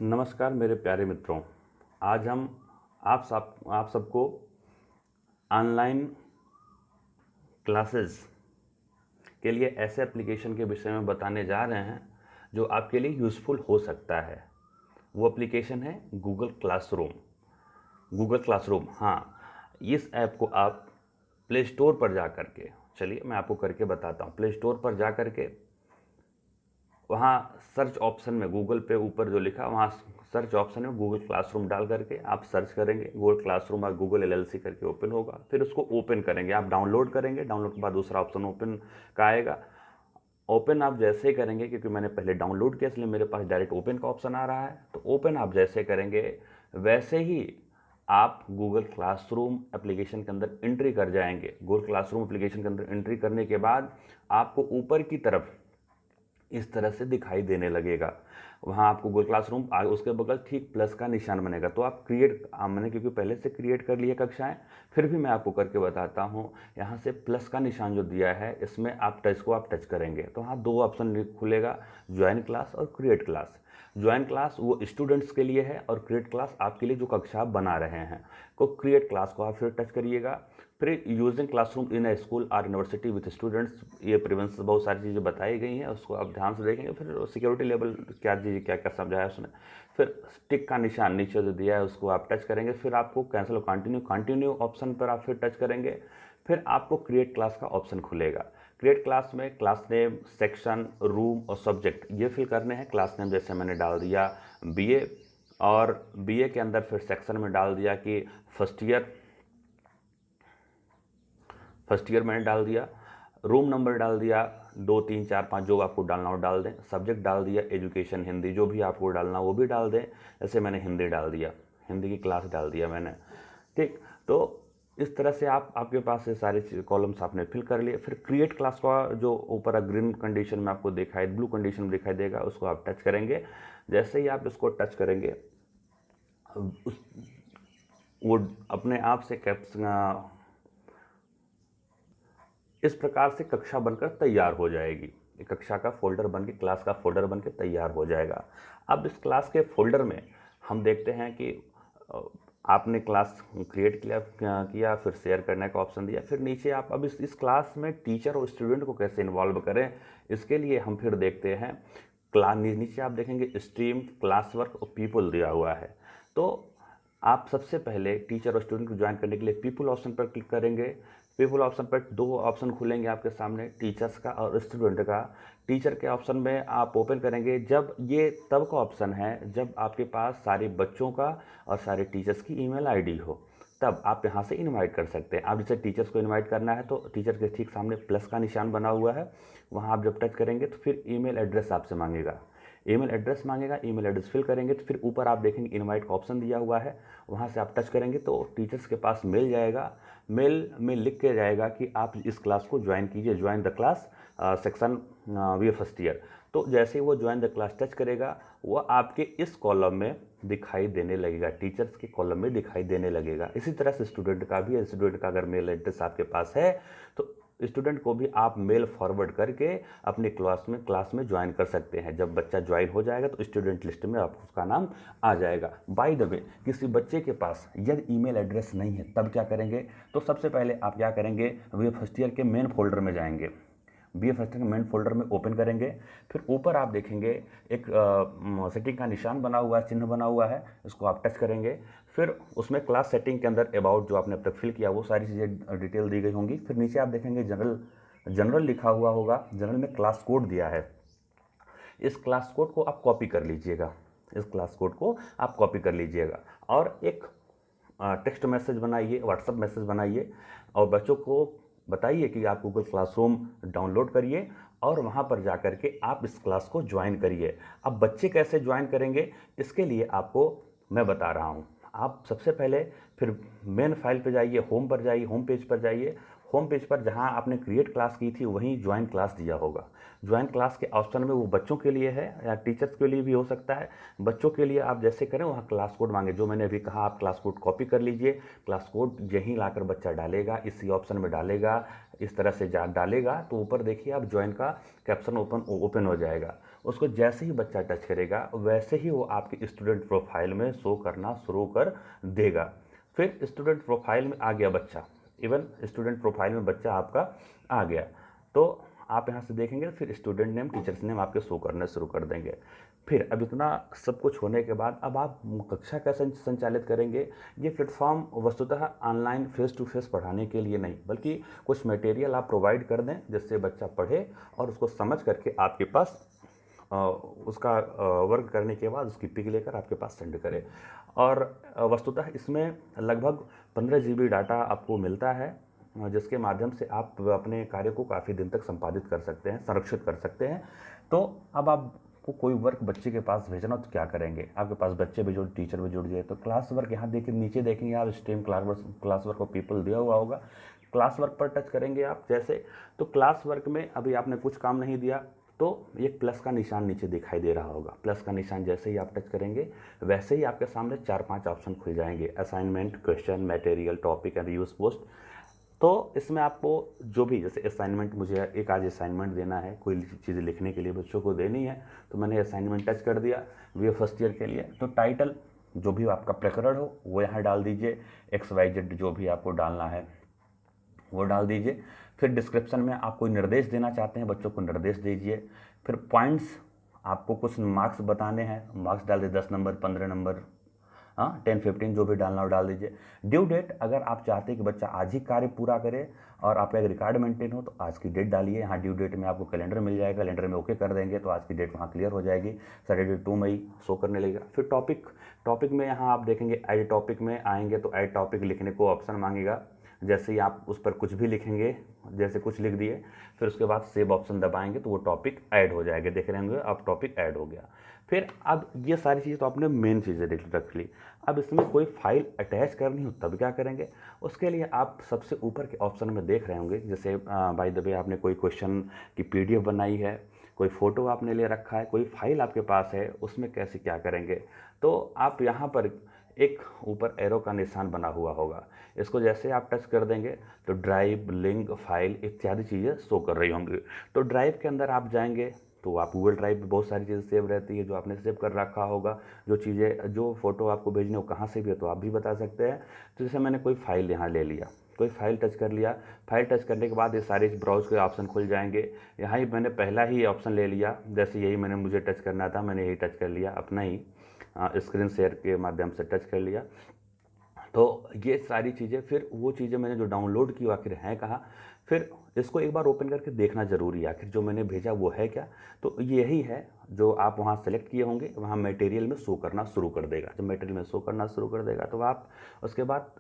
नमस्कार मेरे प्यारे मित्रों। आज हम आप सबको ऑनलाइन क्लासेस के लिए ऐसे एप्लीकेशन के विषय में बताने जा रहे हैं जो आपके लिए यूज़फुल हो सकता है। वो एप्लीकेशन है गूगल क्लासरूम। हाँ, इस ऐप को आप प्ले स्टोर पर जा कर के, चलिए मैं आपको करके बताता हूँ। प्ले स्टोर पर जा कर के वहाँ सर्च ऑप्शन में गूगल पे ऊपर जो लिखा वहाँ सर्च ऑप्शन में गूगल क्लासरूम डाल करके आप सर्च करेंगे। गूगल क्लासरूम और गूगल एलएलसी करके ओपन होगा। फिर उसको ओपन करेंगे, आप डाउनलोड करेंगे। डाउनलोड के बाद दूसरा ऑप्शन ओपन का आएगा। ओपन आप जैसे ही करेंगे, क्योंकि मैंने पहले डाउनलोड किया इसलिए मेरे पास डायरेक्ट ओपन का ऑप्शन आ रहा है, तो ओपन आप जैसे करेंगे वैसे ही आप गूगल क्लासरूम एप्लीकेशन के अंदर एंट्री कर जाएंगे। गूगल क्लासरूम एप्लीकेशन के अंदर एंट्री करने के बाद आपको ऊपर की तरफ इस तरह से दिखाई देने लगेगा। वहाँ आपको गूगल क्लासरूम उसके बगल ठीक प्लस का निशान बनेगा। तो आप मैंने क्योंकि पहले से क्रिएट कर लिए कक्षाएं, फिर भी मैं आपको करके बताता हूँ। यहाँ से प्लस का निशान जो दिया है इसमें आप टच करेंगे तो हाँ दो ऑप्शन खुलेगा, ज्वाइन क्लास और क्रिएट क्लास। ज्वाइन क्लास वो स्टूडेंट्स के लिए है और क्रिएट क्लास आपके लिए जो कक्षा आप बना रहे हैं। को क्रिएट क्लास को आप फिर टच करिएगा। फिर यूजिंग क्लासरूम इन ए स्कूल और यूनिवर्सिटी विथ स्टूडेंट्स, ये प्रिवेंस बहुत सारी चीज़ें बताई गई हैं, उसको आप ध्यान से देखेंगे। फिर सिक्योरिटी लेवल क्या चीज़ क्या क्या समझाया उसने। फिर टिक का निशान नीचे जो दिया है उसको आप टच करेंगे। फिर आपको कैंसिल और कंटिन्यू ऑप्शन पर आप फिर टच करेंगे। फिर आपको क्रिएट क्लास का ऑप्शन खुलेगा। क्रिएट क्लास में क्लास नेम, सेक्शन, रूम और सब्जेक्ट ये फिल करने हैं। क्लास नेम जैसे मैंने डाल दिया बीए, और बीए के अंदर फिर सेक्शन में डाल दिया कि फर्स्ट ईयर मैंने डाल दिया। रूम नंबर डाल दिया 2 3 4 5 जो आपको डालना हो डाल दें। सब्जेक्ट डाल दिया एजुकेशन हिंदी, जो भी आपको डालना वो भी डाल दें। जैसे मैंने हिंदी डाल दिया, हिंदी की क्लास डाल दिया मैंने। ठीक, तो इस तरह से आपके पास ये सारे कॉलम्स आपने फिल कर लिए। फिर क्रिएट क्लास का जो ऊपर ग्रीन कंडीशन में आपको दिखाई, ब्लू कंडीशन में दिखाई देगा, उसको आप टच करेंगे। जैसे ही आप इसको टच करेंगे उस वो अपने आप से इस प्रकार से कक्षा बनकर तैयार हो जाएगी। कक्षा का फोल्डर बन के, क्लास का फोल्डर बन के तैयार हो जाएगा। अब इस क्लास के फोल्डर में हम देखते हैं कि आपने क्लास क्रिएट किया, फिर शेयर करने का ऑप्शन दिया। फिर नीचे आप अब इस क्लास में टीचर और स्टूडेंट को कैसे इन्वॉल्व करें, इसके लिए हम फिर देखते हैं। नीचे आप देखेंगे स्ट्रीम, क्लास वर्क और पीपल दिया हुआ है। तो आप सबसे पहले टीचर और स्टूडेंट को ज्वाइन करने के लिए पीपल ऑप्शन पर क्लिक करेंगे। पीपल ऑप्शन पर दो ऑप्शन खुलेंगे आपके सामने, टीचर्स का और स्टूडेंट का। टीचर के ऑप्शन में आप ओपन करेंगे जब ये तब का ऑप्शन है जब आपके पास सारे बच्चों का और सारे टीचर्स की ईमेल आईडी हो, तब आप यहाँ से इनवाइट कर सकते हैं। आप जैसे टीचर्स को इनवाइट करना है तो टीचर के ठीक सामने प्लस का निशान बना हुआ है, वहाँ आप जब टच करेंगे तो फिर ईमेल एड्रेस आपसे मांगेगा। ईमेल एड्रेस मांगेगा, ईमेल एड्रेस फिल करेंगे तो फिर ऊपर आप देखेंगे इनवाइट का ऑप्शन दिया हुआ है, वहाँ से आप टच करेंगे तो टीचर्स के पास मेल जाएगा। मेल में लिख के जाएगा कि आप इस क्लास को ज्वाइन कीजिए, join the class section V first year. तो जैसे ही वो ज्वाइन द क्लास टच करेगा वो आपके इस कॉलम में दिखाई देने लगेगा, टीचर्स के कॉलम में दिखाई देने लगेगा। इसी तरह से स्टूडेंट का भी है। स्टूडेंट का अगर मेल एड्रेस आपके पास है तो स्टूडेंट को भी आप मेल फॉरवर्ड करके अपने क्लास में ज्वाइन कर सकते हैं। जब बच्चा ज्वाइन हो जाएगा तो स्टूडेंट लिस्ट में आप उसका नाम आ जाएगा। बाय द वे, किसी बच्चे के पास यदि ईमेल एड्रेस नहीं है तब क्या करेंगे, तो सबसे पहले आप क्या करेंगे, वे फर्स्ट ईयर के मेन फोल्डर में जाएंगे। बी फर्स्ट ईयर के मेन फोल्डर में ओपन करेंगे। फिर ऊपर आप देखेंगे एक सेटिंग का निशान बना हुआ है, चिन्ह बना हुआ है, इसको आप टच करेंगे। फिर उसमें क्लास सेटिंग के अंदर अबाउट जो आपने अब तक फिल किया वो सारी चीज़ें डिटेल दी गई होंगी। फिर नीचे आप देखेंगे जनरल लिखा हुआ होगा, जनरल में क्लास कोड दिया है। इस क्लास कोड को आप कॉपी कर लीजिएगा, इस क्लास कोड को आप कॉपी कर लीजिएगा और एक टेक्स्ट मैसेज बनाइए, व्हाट्सएप मैसेज बनाइए और बच्चों को बताइए कि आप गूगल क्लासरूम डाउनलोड करिए और वहाँ पर जा कर के आप इस क्लास को ज्वाइन करिए। अब बच्चे कैसे ज्वाइन करेंगे इसके लिए आपको मैं बता रहा हूँ। आप सबसे पहले फिर मेन फाइल पे जाइए, होम पर जाइए, होम पेज पर जाइए। होम पेज पर जहाँ आपने क्रिएट क्लास की थी वहीं ज्वाइन क्लास दिया होगा। ज्वाइन क्लास के ऑप्शन में वो बच्चों के लिए है या टीचर्स के लिए भी हो सकता है। बच्चों के लिए आप जैसे करें वहाँ क्लास कोड मांगे, जो मैंने अभी कहा आप क्लास कोड कॉपी कर लीजिए। क्लास कोड यहीं लाकर बच्चा डालेगा, इसी ऑप्शन में डालेगा, इस तरह से डालेगा तो ऊपर देखिए आप ज्वाइन का कैप्शन ओपन हो जाएगा। उसको जैसे ही बच्चा टच करेगा वैसे ही वो आपकी स्टूडेंट प्रोफाइल में शो करना शुरू कर देगा। फिर स्टूडेंट प्रोफाइल में आ गया बच्चा, इवन स्टूडेंट प्रोफाइल में बच्चा आपका आ गया, तो आप यहाँ से देखेंगे फिर स्टूडेंट नेम, टीचर्स नेम आपके शो करने शुरू कर देंगे। फिर अब इतना सब कुछ होने के बाद अब आप कक्षा कैसे संचालित करेंगे? ये प्लेटफॉर्म वस्तुतः ऑनलाइन फेस टू फेस पढ़ाने के लिए नहीं, बल्कि कुछ मटेरियल आप प्रोवाइड कर दें जिससे बच्चा पढ़े और उसको समझ करके आपके पास उसका वर्क करने के बाद उसकी पिक लेकर आपके पास सेंड करे। और वस्तुतः इसमें लगभग 15 GB डाटा आपको मिलता है, जिसके माध्यम से आप अपने कार्य को काफ़ी दिन तक संपादित कर सकते हैं, संरक्षित कर सकते हैं। तो अब आपको कोई वर्क बच्चे के पास भेजना तो क्या करेंगे? आपके पास बच्चे भी जुड़, टीचर भी जुड़ जाए, तो क्लास वर्क यहाँ देखिए, नीचे देखेंगे आप स्ट्रीम क्लास वर्क और पीपल दिया हुआ होगा। क्लास वर्क पर टच करेंगे आप जैसे, तो क्लास वर्क में अभी आपने कुछ काम नहीं दिया तो एक प्लस का निशान नीचे दिखाई दे रहा होगा। प्लस का निशान जैसे ही आप टच करेंगे वैसे ही आपके सामने 4-5 ऑप्शन खुल जाएंगे, assignment, question, material, topic and use post. तो इसमें आपको जो भी, जैसे असाइनमेंट, मुझे एक आज असाइनमेंट देना है, कोई चीज़ लिखने के लिए बच्चों को देनी है, तो मैंने असाइनमेंट टच कर दिया वीए फर्स्ट ईयर के लिए। तो टाइटल जो भी आपका प्रकरण हो वो यहाँ डाल दीजिए, XYZ जो भी आपको डालना है वो डाल दीजिए। फिर डिस्क्रिप्शन में आप कोई निर्देश देना चाहते हैं बच्चों को, निर्देश दीजिए। फिर पॉइंट्स, आपको कुछ मार्क्स बताने हैं, मार्क्स डाल दीजिए, 10 नंबर, 15 नंबर, 10-15 जो भी डालना हो डाल दीजिए। ड्यू डेट, अगर आप चाहते हैं कि बच्चा आज ही कार्य पूरा करे और आपका एक रिकॉर्ड मेंटेन हो तो आज की डेट डालिए। यहाँ ड्यू डेट में आपको कैलेंडर मिल जाएगा, कैलेंडर में ओके कर देंगे तो आज की डेट वहाँ क्लियर हो जाएगी, सैटरडे 2 मई शो करने लगेगा। फिर टॉपिक में यहाँ आप देखेंगे ऐड टॉपिक में आएंगे तो ऐड टॉपिक लिखने को ऑप्शन मांगेगा। जैसे ही आप उस पर कुछ भी लिखेंगे, जैसे कुछ लिख दिए, फिर उसके बाद सेव ऑप्शन दबाएंगे तो वो टॉपिक ऐड हो जाएगा, देख रहे होंगे अब टॉपिक ऐड हो गया। फिर अब ये सारी चीज़ें तो आपने मेन चीज़ें रख ली। अब इसमें कोई फाइल अटैच करनी हो तब क्या करेंगे? उसके लिए आप सबसे ऊपर के ऑप्शन में देख रहे होंगे, जैसे बाय द वे आपने कोई क्वेश्चन की PDF बनाई है, कोई फ़ोटो आपने ले रखा है, कोई फाइल आपके पास है, उसमें कैसे क्या करेंगे? तो आप यहाँ पर एक ऊपर एरो का निशान बना हुआ होगा, इसको जैसे आप टच कर देंगे तो ड्राइव, लिंक, फाइल इत्यादि चीज़ें शो कर रही होंगी। तो ड्राइव के अंदर आप जाएंगे तो आप गूगल ड्राइव में बहुत सारी चीज़ें सेव रहती है जो आपने सेव कर रखा होगा, जो चीज़ें, जो फोटो आपको भेजनी हो कहाँ से भी है तो आप भी बता सकते हैं। तो जैसे मैंने कोई फाइल यहाँ ले लिया, कोई फाइल टच कर लिया, फाइल टच करने के बाद ये सारे ब्राउज के ऑप्शन खुल जाएंगे। यहाँ ही मैंने पहला ही ऑप्शन ले लिया, जैसे यही मैंने मुझे टच करना था, मैंने यही टच कर लिया, अपना ही स्क्रीन शेयर के माध्यम से टच कर लिया। तो ये सारी चीज़ें, फिर वो चीज़ें मैंने जो डाउनलोड की आखिर हैं कहाँ, फिर इसको एक बार ओपन करके देखना ज़रूरी है आखिर जो मैंने भेजा वो है क्या। तो यही है जो आप वहाँ सेलेक्ट किए होंगे, वहाँ मटेरियल में शो करना शुरू कर देगा। जब मटेरियल में शो करना शुरू कर देगा तो आप उसके बाद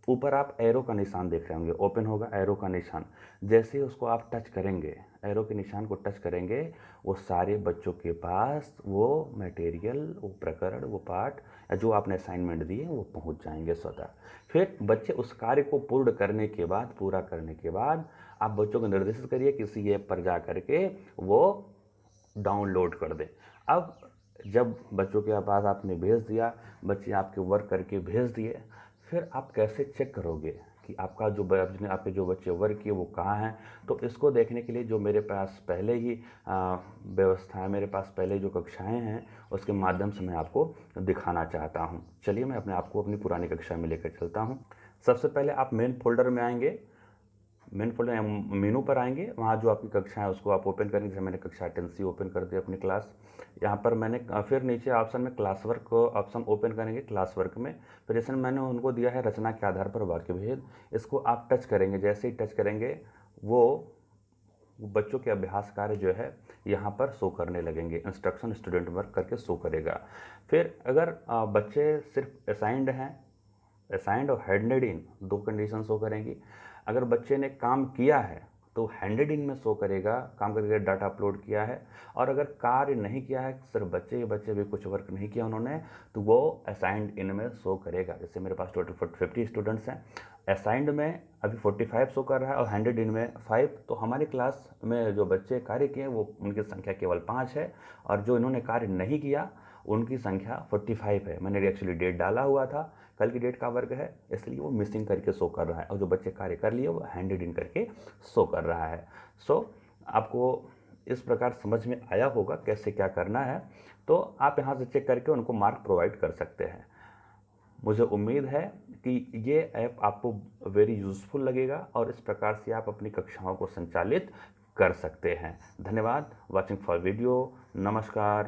ऊपर आप एरो का निशान देख रहे होंगे, ओपन होगा एरो का निशान, जैसे ही उसको आप टच करेंगे, एरो के निशान को टच करेंगे, वो सारे बच्चों के पास वो मटेरियल, वो प्रकरण, वो पाठ या जो आपने असाइनमेंट दिए वो पहुंच जाएंगे स्वतः। फिर बच्चे उस कार्य को पूर्ण करने के बाद, पूरा करने के बाद आप बच्चों को निर्देशित करिए किसी ऐप पर जा करके वो डाउनलोड कर दें। अब जब बच्चों के पास आपने भेज दिया, बच्चे आपके वर्क करके भेज दिए, फिर आप कैसे चेक करोगे कि आपका जो आपके जो बच्चे वर्क किए वो कहाँ हैं? तो इसको देखने के लिए जो मेरे पास पहले ही व्यवस्था है, मेरे पास पहले जो कक्षाएं हैं उसके माध्यम से मैं आपको दिखाना चाहता हूं। चलिए मैं अपने आपको अपनी पुरानी कक्षा में लेकर चलता हूं। सबसे पहले आप मेन फोल्डर में आएंगे, मेन फोल्डर मेनू पर आएंगे, वहाँ जो आपकी कक्षा है उसको आप ओपन करेंगे। जैसे मैंने कक्षा 10C ओपन कर दिया अपनी क्लास, यहाँ पर मैंने फिर नीचे ऑप्शन में क्लास वर्क को ऑप्शन ओपन करेंगे। क्लास वर्क में फिर जैसे मैंने उनको दिया है रचना के आधार पर वाक्य भेद, इसको आप टच करेंगे। जैसे ही टच करेंगे वो बच्चों के अभ्यास कार्य जो है यहाँ पर शो करने लगेंगे, इंस्ट्रक्शन स्टूडेंट वर्क करके शो करेगा। फिर अगर बच्चे सिर्फ असाइंड हैं, असाइंड और हैंडेड इन दो कंडीशन शो करेंगी। अगर बच्चे ने काम किया है तो हैंडेड इन में शो करेगा, काम करके डाटा अपलोड किया है। और अगर कार्य नहीं किया है, सिर्फ बच्चे भी कुछ वर्क नहीं किया उन्होंने, तो वो असाइंड इन में शो करेगा। जैसे मेरे पास टोटल 50 स्टूडेंट्स हैं, असाइंड में अभी 45 शो कर रहा है और हैंडेड इन में 5। तो हमारी क्लास में जो बच्चे कार्य किए वो उनकी संख्या केवल 5 है, और जो इन्होंने कार्य नहीं किया उनकी संख्या 45 है। मैंने एक्चुअली डेट डाला हुआ था, कल की डेट का वर्ग है, इसलिए वो मिसिंग करके शो कर रहा है, और जो बच्चे कार्य कर लिए वो हैंडेड इन करके शो कर रहा है। सो आपको इस प्रकार समझ में आया होगा कैसे क्या करना है, तो आप यहाँ से चेक करके उनको मार्क प्रोवाइड कर सकते हैं। मुझे उम्मीद है कि ये ऐप आपको वेरी यूज़फुल लगेगा और इस प्रकार से आप अपनी कक्षाओं को संचालित कर सकते हैं। धन्यवाद वॉचिंग फॉर वीडियो। नमस्कार।